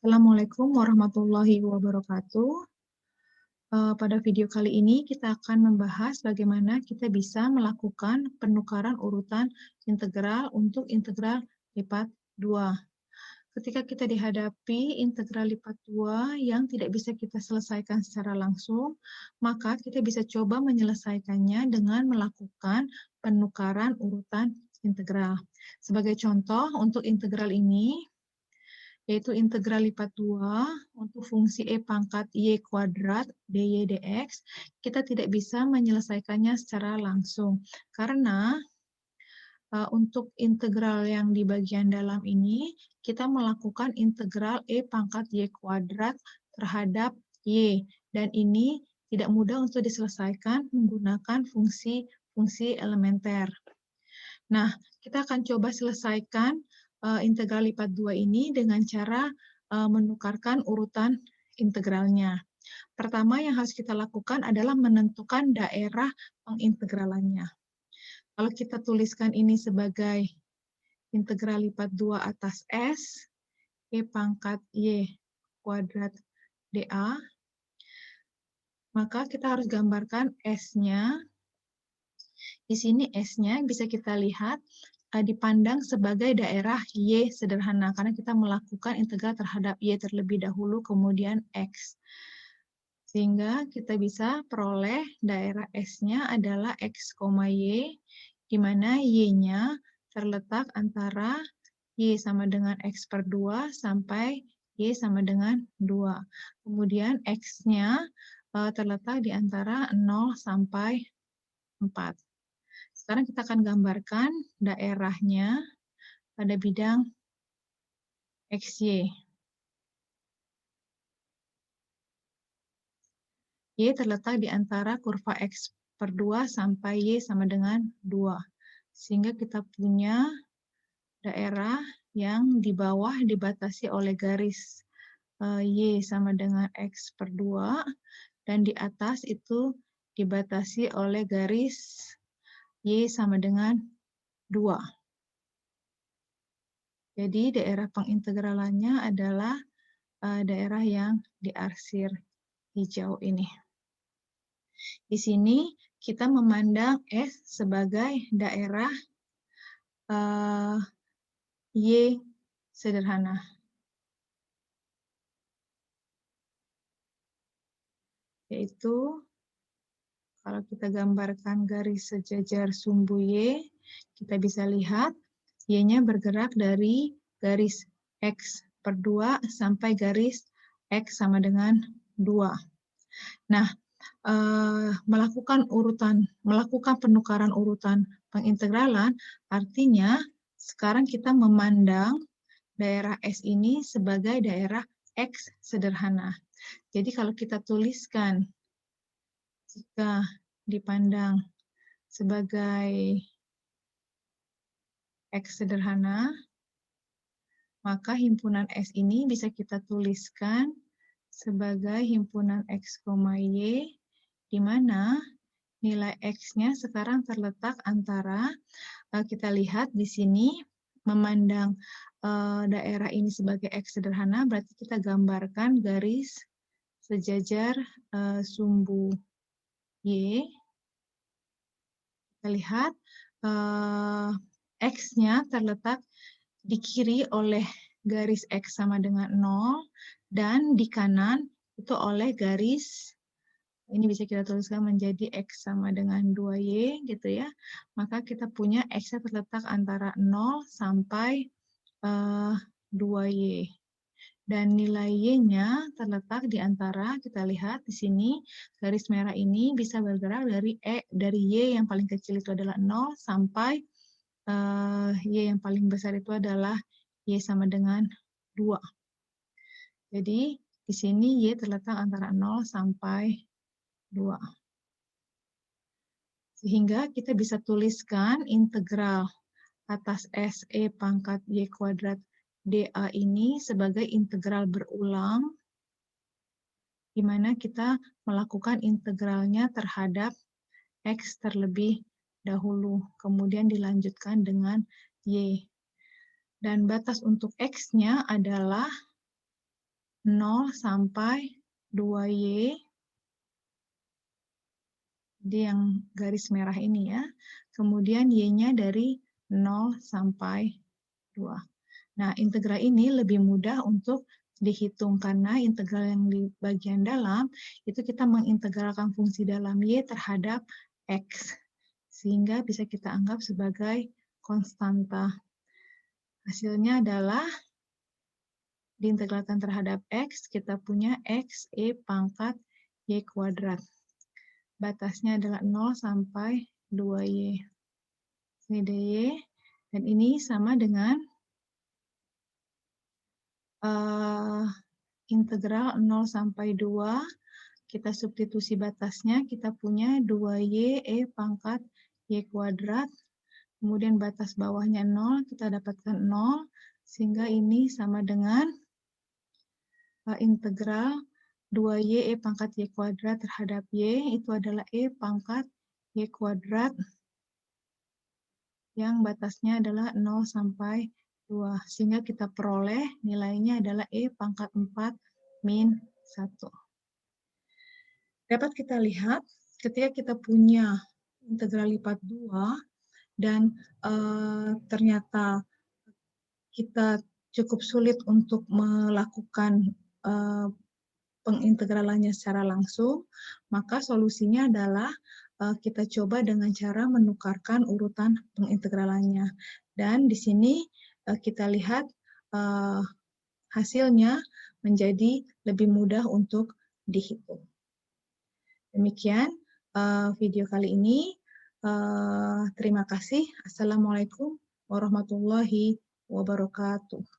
Assalamualaikum warahmatullahi wabarakatuh. Pada video kali ini kita akan membahas bagaimana kita bisa melakukan penukaran urutan integral untuk integral lipat 2. Ketika kita dihadapi integral lipat 2 yang tidak bisa kita selesaikan secara langsung, maka kita bisa coba menyelesaikannya dengan melakukan penukaran urutan integral. Sebagai contoh, untuk integral ini, yaitu integral lipat 2 untuk fungsi E pangkat Y kuadrat dy dx, kita tidak bisa menyelesaikannya secara langsung. Karena untuk integral yang di bagian dalam ini, kita melakukan integral E pangkat Y kuadrat terhadap Y. Dan ini tidak mudah untuk diselesaikan menggunakan fungsi elementer. Nah, kita akan coba selesaikan integral lipat 2 ini dengan cara menukarkan urutan integralnya. Pertama yang harus kita lakukan adalah menentukan daerah pengintegralannya. Kalau kita tuliskan ini sebagai integral lipat 2 atas S, E pangkat Y kuadrat dA, maka kita harus gambarkan S-nya. Di sini S-nya bisa kita lihat dipandang sebagai daerah Y sederhana, karena kita melakukan integral terhadap Y terlebih dahulu, kemudian X. Sehingga kita bisa peroleh daerah S-nya adalah X, Y, di mana Y-nya terletak antara Y sama dengan X per 2 sampai Y sama dengan 2. Kemudian X-nya terletak di antara 0 sampai 4. Sekarang kita akan gambarkan daerahnya pada bidang XY. Y terletak di antara kurva X per 2 sampai Y sama dengan 2. Sehingga kita punya daerah yang di bawah dibatasi oleh garis Y sama dengan X per 2, dan di atas itu dibatasi oleh garis Y sama dengan 2. Jadi daerah pengintegralannya adalah daerah yang diarsir hijau ini. Di sini kita memandang S sebagai daerah Y sederhana. Yaitu kalau kita gambarkan garis sejajar sumbu Y, kita bisa lihat Y-nya bergerak dari garis X per 2 sampai garis X sama dengan 2. Nah, melakukan penukaran urutan pengintegralan, artinya sekarang kita memandang daerah S ini sebagai daerah X sederhana. Jadi kalau kita tuliskan, jika dipandang sebagai X sederhana, maka himpunan S ini bisa kita tuliskan sebagai himpunan X, Y, di mana nilai X-nya sekarang terletak antara, kita lihat di sini, memandang daerah ini sebagai X sederhana, berarti kita gambarkan garis sejajar sumbu Y. Kita lihat X-nya terletak di kiri oleh garis X sama dengan 0, dan di kanan itu oleh garis, ini bisa kita tuliskan menjadi X sama dengan 2Y, gitu ya. Maka kita punya X-nya terletak antara 0 sampai 2Y. Dan nilai Y-nya terletak di antara, kita lihat di sini, garis merah ini bisa bergerak dari Y yang paling kecil itu adalah 0 sampai Y yang paling besar itu adalah Y sama dengan 2. Jadi di sini Y terletak antara 0 sampai 2. Sehingga kita bisa tuliskan integral atas SE pangkat Y kuadrat dA ini sebagai integral berulang, di mana kita melakukan integralnya terhadap X terlebih dahulu, kemudian dilanjutkan dengan Y. Dan batas untuk X-nya adalah 0 sampai 2Y, jadi yang garis merah ini ya. Kemudian Y-nya dari 0 sampai 2. Nah, integral ini lebih mudah untuk dihitung karena integral yang di bagian dalam itu kita mengintegralkan fungsi dalam Y terhadap X. Sehingga bisa kita anggap sebagai konstanta. Hasilnya adalah diintegralkan terhadap X, kita punya X E pangkat Y kuadrat. Batasnya adalah 0 sampai 2Y. Ini DY, dan ini sama dengan integral 0 sampai 2, kita substitusi batasnya, kita punya 2Y E pangkat Y kuadrat, kemudian batas bawahnya 0, kita dapatkan 0, sehingga ini sama dengan integral 2Y E pangkat Y kuadrat terhadap Y, itu adalah E pangkat Y kuadrat, yang batasnya adalah 0 sampai 2. Sehingga kita peroleh nilainya adalah E pangkat 4 min 1. Dapat kita lihat ketika kita punya integral lipat 2 dan ternyata kita cukup sulit untuk melakukan pengintegralannya secara langsung, maka solusinya adalah kita coba dengan cara menukarkan urutan pengintegralannya. Dan di sini kita lihat hasilnya menjadi lebih mudah untuk dihitung. Demikian video kali ini. Terima kasih. Assalamualaikum warahmatullahi wabarakatuh.